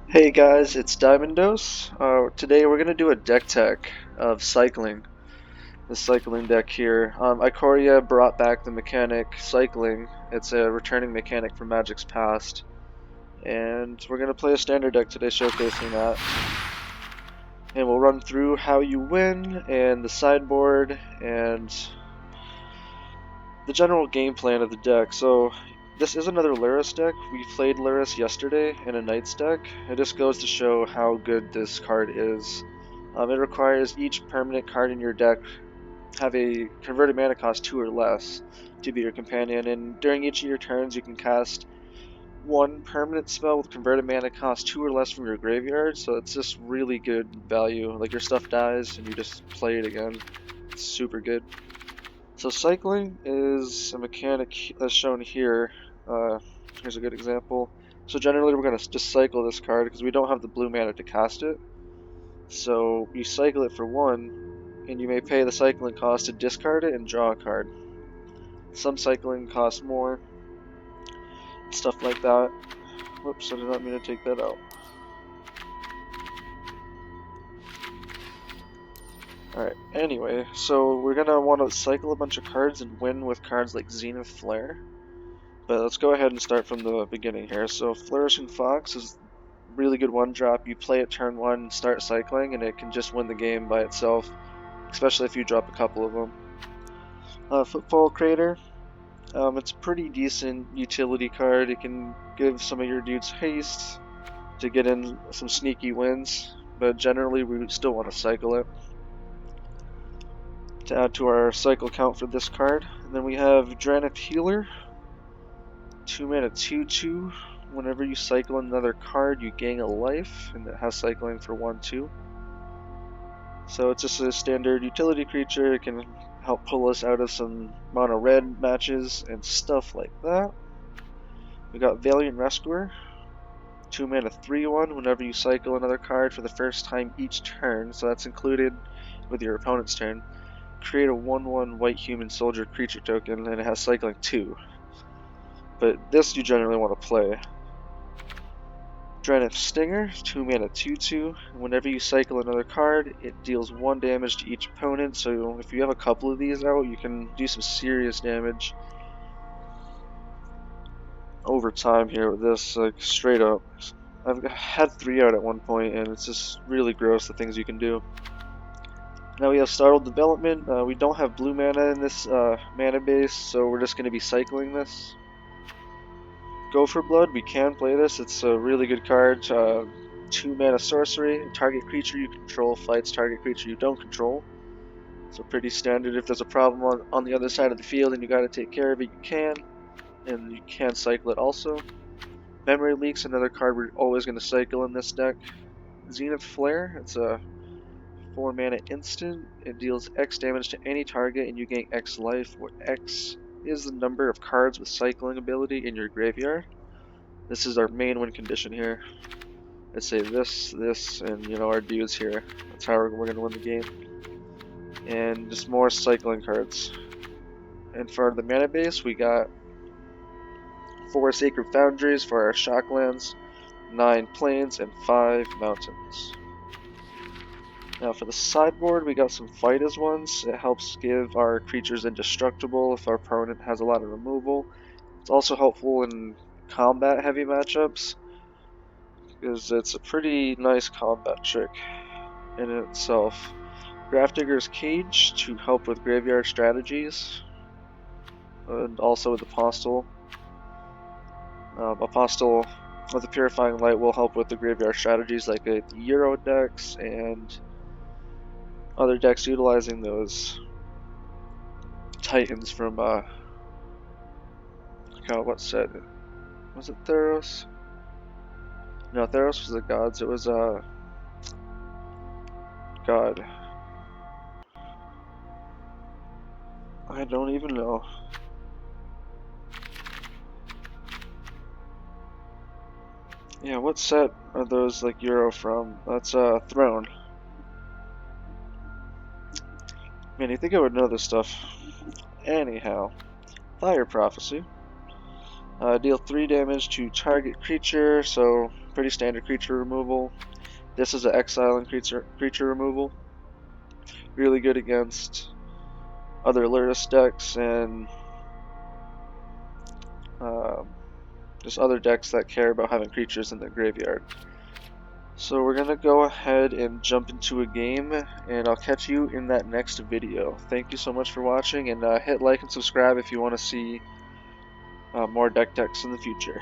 Hey guys, it's Diamondos. Today we're gonna do a deck tech of cycling. The cycling deck here. Ikoria brought back the mechanic cycling. It's a returning mechanic from Magic's past, and we're gonna play a standard deck today, showcasing that. And we'll run through how you win and the sideboard and the general game plan of the deck. So this is another Lurrus deck. We played Lurrus yesterday in a Knights deck. It just goes to show how good this card is. It requires each permanent card in your deck have a converted mana cost 2 or less to be your companion, and during each of your turns you can cast one permanent spell with converted mana cost 2 or less from your graveyard, so it's just really good value. Like, your stuff dies and you just play it again. It's super good. So cycling is a mechanic as shown here. Here's a good example. So generally we're going to just cycle this card because we don't have the blue mana to cast it. So you cycle it for 1, and you may pay the cycling cost to discard it and draw a card. Some cycling costs more, stuff like that. Whoops, I did not mean to take that out. Alright, anyway, so we're going to want to cycle a bunch of cards and win with cards like Zenith Flare. But let's go ahead and start from the beginning here. So Flourishing Fox is a really good one drop. You play it turn 1, start cycling, and it can just win the game by itself, especially if you drop a couple of them. Footfall Crater. It's a pretty decent utility card. It can give some of your dudes haste to get in some sneaky wins, but generally we still want to cycle it to add to our cycle count for this card. And then we have Drannith Healer. 2 mana 2/2. Whenever you cycle another card, you gain a life, and it has cycling for 1/2. So it's just a standard utility creature. It can help pull us out of some mono red matches and stuff like that. We got Valiant Rescuer. 2 mana 3/1. Whenever you cycle another card for the first time each turn, so that's included with your opponent's turn, create a 1/1 white human soldier creature token, and it has cycling 2. But this you generally want to play. Drannith Stinger, 2 mana 2/2. Whenever you cycle another card, it deals 1 damage to each opponent, so if you have a couple of these out, you can do some serious damage over time here with this, like, straight up. I've had 3 out at one point, and it's just really gross the things you can do. Now we have Startling Development. We don't have blue mana in this mana base, so we're just going to be cycling this. Go for Blood, we can play this. It's a really good card. 2 mana sorcery. Target creature you control fights target creature you don't control. So pretty standard. If there's a problem on the other side of the field and you gotta take care of it, you can. And you can cycle it also. Memory Leak's another card we're always going to cycle in this deck. Zenith Flare, it's a 4 mana instant. It deals X damage to any target and you gain X life, where X is the number of cards with cycling ability in your graveyard. This is our main win condition here. Let's say this, and you know, our dudes here. That's how we're going to win the game. And just more cycling cards. And for the mana base, we got 4 Sacred Foundries for our Shocklands, 9 Plains, and 5 Mountains. Now for the sideboard, we got some Fight as ones. It helps give our creatures indestructible if our opponent has a lot of removal. It's also helpful in combat heavy matchups, because it's a pretty nice combat trick in itself. Grafdigger's Cage to help with graveyard strategies, and also with Apostle. Apostle with the Purifying Light will help with the graveyard strategies like the Euro decks and other decks utilizing those Titans from, God, what set? Was it Theros? No, Theros was the gods. It was, God. I don't even know. Yeah, what set are those, like, Euro from? That's, Throne. Man, you think I would know this stuff. Anyhow, Fire Prophecy. Deal 3 damage to target creature, so pretty standard creature removal. This is an exiling creature removal. Really good against other Lurrus decks and just other decks that care about having creatures in their graveyard. So we're going to go ahead and jump into a game, and I'll catch you in that next video. Thank you so much for watching, and hit like and subscribe if you want to see more deck decks in the future.